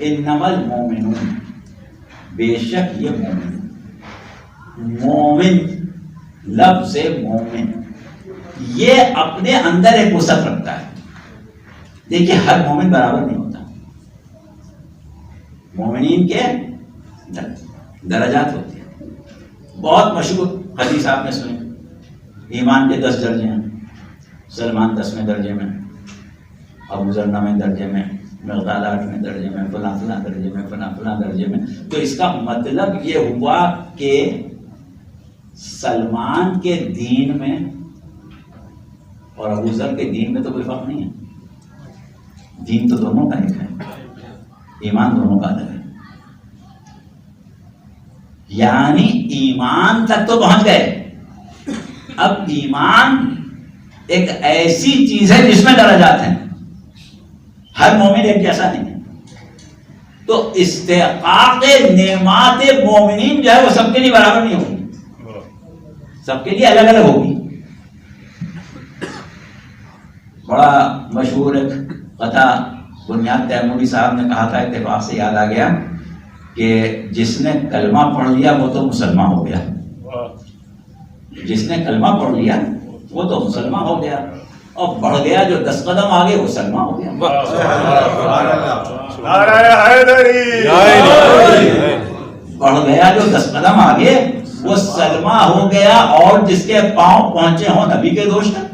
انما المومنون، بے شک یہ مومن. مومن لفظ مومن یہ اپنے اندر ایک وسعت رکھتا ہے. دیکھیے ہر مومن برابر نہیں ہوتا. مومنین کے درجات ہوتے ہیں. بہت مشہور حدیث آپ نے سنی، ایمان کے 10 درجے ہیں. سلمان 10ویں درجے میں، ابو ذر 9ویں درجے میں، مقداد 8ویں درجے میں، فلاں فلاں درجے میں، فلاں فلاں درجے میں. تو اس کا مطلب یہ ہوا کہ سلمان کے دین میں اور ابو ذر کے دین میں تو کوئی فرق نہیں ہے. دین تو دونوں کا ایک ہے، ایمان دونوں کا الگ ہے. یعنی ایمان تک تو پہنچ گئے. اب ایمان ایک ایسی چیز ہے جس میں درجات ہیں. ہر مومن ایک جیسا نہیں ہے. تو استحقاق نعمات مومنین جو ہے وہ سب کے لیے برابر نہیں ہوگی، سب کے لیے الگ الگ ہوگی. بڑا مشہور ایک قطع بنیاد تیموری صاحب نے کہا تھا، اتفاق سے یاد آ گیا کہ جس نے کلمہ پڑھ لیا وہ تو مسلمان ہو گیا. جس نے کلمہ پڑھ لیا وہ تو مسلمان ہو گیا، اور بڑھ گیا جو 10 قدم آگے وہ سلمان ہو گیا. بڑھ گیا جو 10 قدم آگے وہ سلمان ہو گیا. اور جس کے پاؤں پہنچے ہوں نبی کے دوست تک،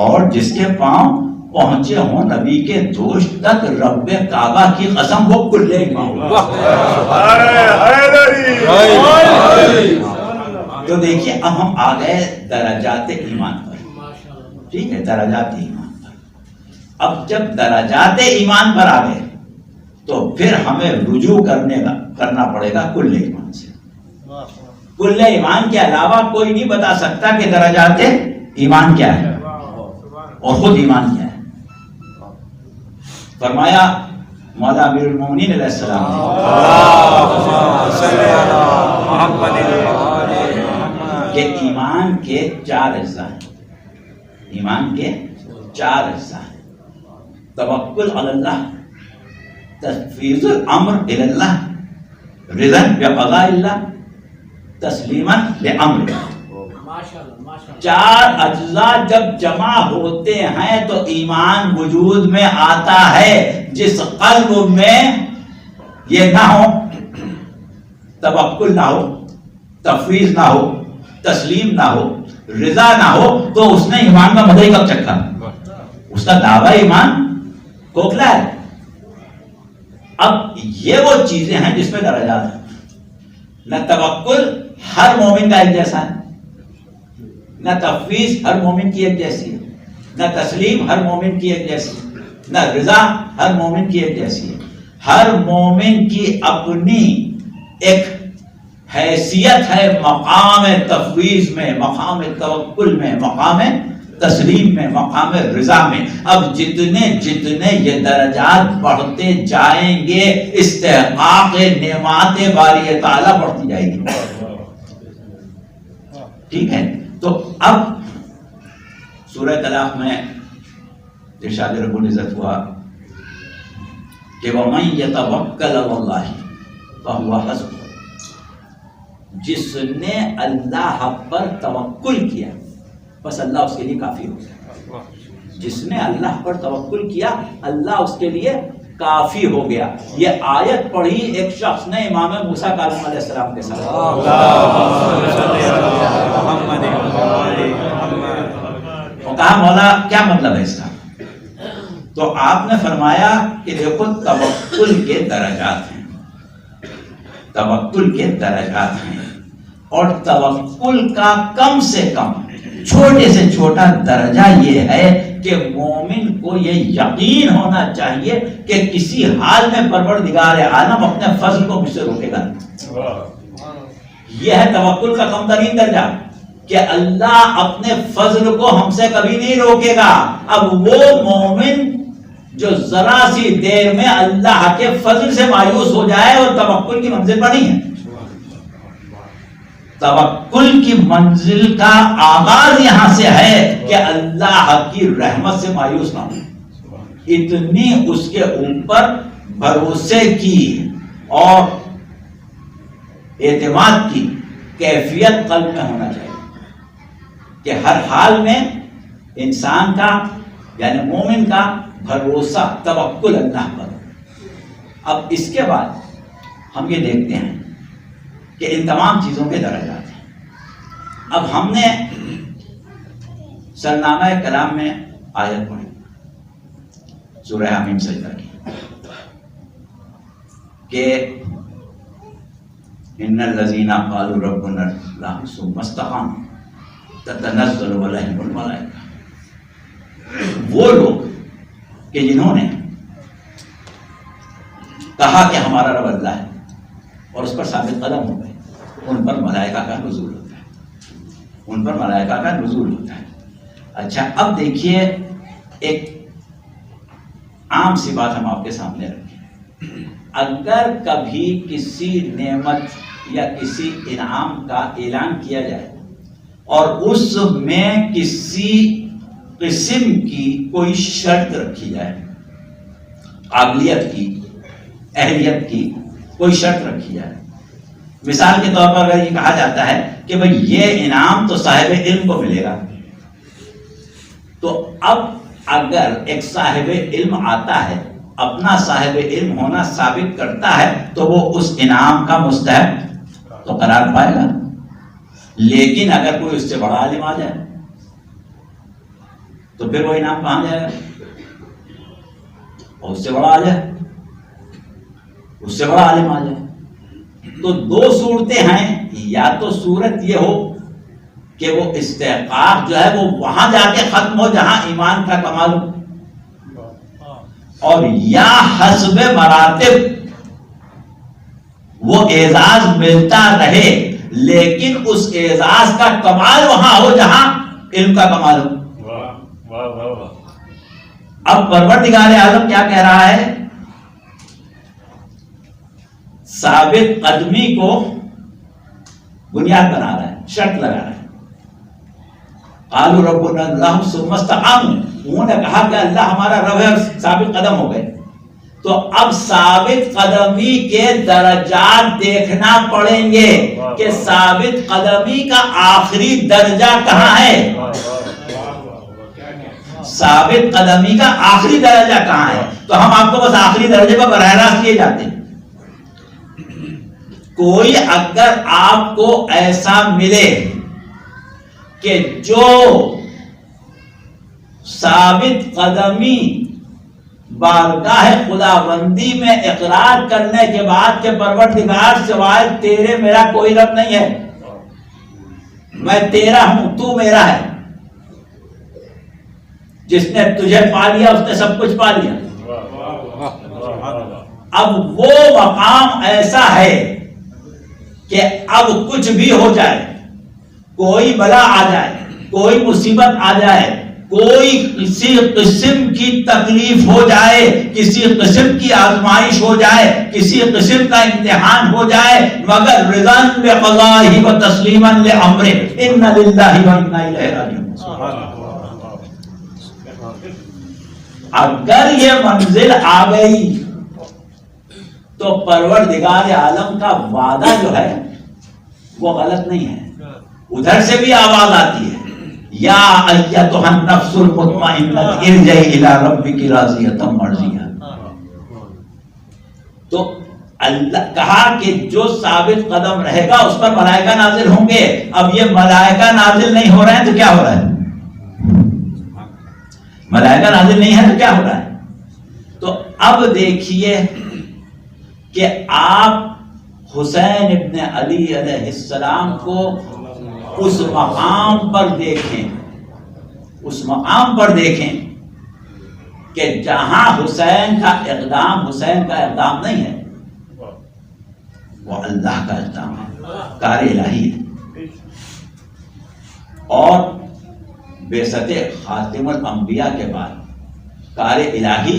اور جس کے پاؤں پہنچے ہوں نبی کے دوست تک، رب کعبہ کی قسم وہ کل ایمان. تو دیکھیے اب ہم آ گئے درجات ایمان پر. ٹھیک ہے، درجات ایمان پر. اب جب درجات ایمان پر آ گئے تو پھر ہمیں رجوع کرنا پڑے گا کل ایمان سے. کل ایمان کے علاوہ کوئی نہیں بتا سکتا کہ درجات ایمان کیا ہے اور خود ایمان کیا ہے. فرمایا مولا امیر المومنین علیہ السلام کہ ایمان کے 4 اجزاء ہیں. ایمان کے 4 اجزاء ہیں. توکل علی اللہ، تفویض الامر الی اللہ، رضا بقضاء اللہ، تسلیما لامر. 4 اجزاء جب جمع ہوتے ہیں تو ایمان وجود میں آتا ہے. جس قلب میں یہ نہ ہو، توکل نہ ہو، تفویض نہ ہو، تسلیم نہ ہو، رضا نہ ہو، تو اس نے ایمان کا مزہ ہی کب چکھا؟ اس کا دعویٰ ایمان کھوکھلا ہے. اب یہ وہ چیزیں ہیں جس میں درجات ہیں. نہ توکل ہر مومن کا ایک جیسا ہے، نہ تفویض ہر مومن کی ایک جیسی ہے، نہ تسلیم ہر مومن کی ایک جیسی ہے، نہ رضا ہر مومن کی ایک جیسی ہے. ہر مومن کی اپنی ایک حیثیت ہے، مقام تفویض میں، مقام توکل میں، مقام تسلیم میں، مقام رضا میں. اب جتنے جتنے یہ درجات بڑھتے جائیں گے استحقاق نعمات باری تعالیٰ بڑھتی جائے گی. ٹھیک ہے. تو اب سورہ طلاق میں ارشاد رب العزت ہوا کہ وَمَن يَتَوَكَّلْ عَلَى اللَّهِ فَهُوَ حَسْبُهُ. جس نے اللہ پر توکل کیا بس اللہ اس کے لیے کافی ہو گیا. جس نے اللہ پر توکل کیا اللہ اس کے لیے کافی ہو گیا. یہ آیت پڑھی ایک شخص نے امام موسیٰ کاظم علیہ السلام کے ساتھ. وہ کہا مولا کیا مطلب ہے اس کا؟ تو آپ نے فرمایا کہ دیکھو توکل کے درجات ہیں، توکل کے درجات ہیں. اور توکل کا کم سے کم چھوٹے سے چھوٹا درجہ یہ ہے کہ مومن کو یہ یقین ہونا چاہیے کہ کسی حال میں پروردگار عالم اپنے فضل کو مجھ سے روکے گا. یہ ہے توکل کا کم ترین درجہ کہ اللہ اپنے فضل کو ہم سے کبھی نہیں روکے گا. اب وہ مومن جو ذرا سی دیر میں اللہ کے فضل سے مایوس ہو جائے اور توکل کی منزل پر نہیں ہے. توکل کی منزل کا آغاز یہاں سے ہے کہ اللہ کی رحمت سے مایوس نہ ہو. اتنی اس کے اوپر بھروسے کی اور اعتماد کی کیفیت قلب میں ہونا چاہیے کہ ہر حال میں انسان کا یعنی مومن کا بھروسہ توکل اللہ پر. اب اس کے بعد ہم یہ دیکھتے ہیں کہ ان تمام چیزوں کے درجات ہیں. اب ہم نے سرنامہ کلام میں آیت پڑھی سورہ حمیم سجدہ کی کہ ان الذین قالوا ربنا اللہ ثم استقاموا تتنزل علیہم الملائکہ. وہ لوگ کہ جنہوں نے کہا کہ ہمارا رب اللہ ہے اور اس پر ثابت قدم ہو گئے, ان پر ملائکہ کا نزول ہوتا ہے, ان پر ملائکہ کا نزول ہوتا ہے. اچھا اب دیکھیے ایک عام سی بات ہم آپ کے سامنے رکھیں. اگر کبھی کسی نعمت یا کسی انعام کا اعلان کیا جائے اور اس میں کسی قسم کی کوئی شرط رکھی جائے, قابلیت کی, اہلیت کی کوئی شرط رکھی جائے, مثال کے طور پر اگر یہ کہا جاتا ہے کہ بھئی یہ انعام تو صاحب علم کو ملے گا, تو اب اگر ایک صاحب علم آتا ہے اپنا صاحب علم ہونا ثابت کرتا ہے تو وہ اس انعام کا مستحق تو قرار پائے گا. لیکن اگر کوئی اس سے بڑا عالم آ جائے تو پھر وہ انعام کہاں جائے گا؟ اور اس سے بڑا آ جائے, اس سے بڑا عالم آ جائے. تو دو صورتیں ہیں, یا تو صورت یہ ہو کہ وہ استحقاق جو ہے وہ وہاں جا کے ختم ہو جہاں ایمان کا کمال ہو, اور یا حسب مراتب وہ اعزاز ملتا رہے لیکن اس اعزاز کا کمال وہاں ہو جہاں علم کا کمال ہو. اب پروردگار عالم کیا کہہ رہا ہے؟ ثابت قدمی کو بنیاد بنا رہا ہے, شرط لگا رہا ہے. قالوا ربنا اللہ ثم استقاموا, انہوں نے کہا کہ اللہ ہمارا رب ہے اور ثابت قدم ہو گئے. تو اب ثابت قدمی کے درجات دیکھنا پڑیں گے کہ ثابت قدمی کا آخری درجہ کہاں ہے, ثابت قدمی کا آخری درجہ کہاں ہے. تو ہم آپ کو بس آخری درجے پر براہ راست لیے جاتے ہیں. کوئی اگر آپ کو ایسا ملے کہ جو ثابت قدمی بارگاہ خداوندی میں اقرار کرنے کے بعد کہ پروردگار سوائے تیرے میرا کوئی رب نہیں ہے, میں تیرا ہوں تو میرا ہے, جس نے تجھے پا لیا اس نے سب کچھ پا لیا. اب وہ مقام ایسا ہے کہ اب کچھ بھی ہو جائے, کوئی بلا آ جائے, کوئی مصیبت آ جائے, کوئی کسی قسم کی تکلیف ہو جائے, کسی قسم کی آزمائش ہو جائے, کسی قسم کا امتحان ہو جائے, مگر رضا بقضائہ و تسلیما لامرہ ان للہ و انا الیہ راجعون. اگر یہ منزل آ گئی تو پروردگار عالم کا وعدہ جو ہے وہ غلط نہیں ہے. ادھر سے بھی آواز آتی ہے یا ایتھا النفس المطمئنہ ارجعی الی ربک راضیۃ مرضیہ. تو اللہ کہا کہ جو ثابت قدم رہے گا اس پر ملائکہ نازل ہوں گے. اب یہ ملائکہ نازل نہیں ہو رہے ہیں تو کیا ہو رہا ہے؟ ملائکہ نازل نہیں ہے تو کیا ہو رہا ہے؟ تو اب دیکھیے کہ آپ حسین ابن علی علیہ السلام کو اس مقام پر دیکھیں, اس مقام پر دیکھیں کہ جہاں حسین کا اقدام نہیں ہے, وہ اللہ کا اقدام ہے, کار الہی ہے. اور بعثت خاتم الانبیاء کے بعد کار الہی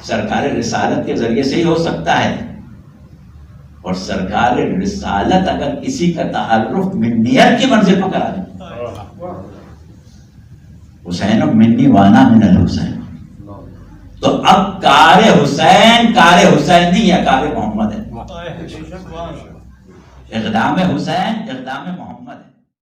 سرکار رسالت کے ذریعے سے ہی ہو سکتا ہے. اور سرکار رسالت اگر کسی کا تعارف منیت کی منزل پر کرا دے, حسین منی وانا من الحسین, تو اب کار حسین نہیں ہے، کار محمد ہے. اقدام حسین اقدام محمد ہے.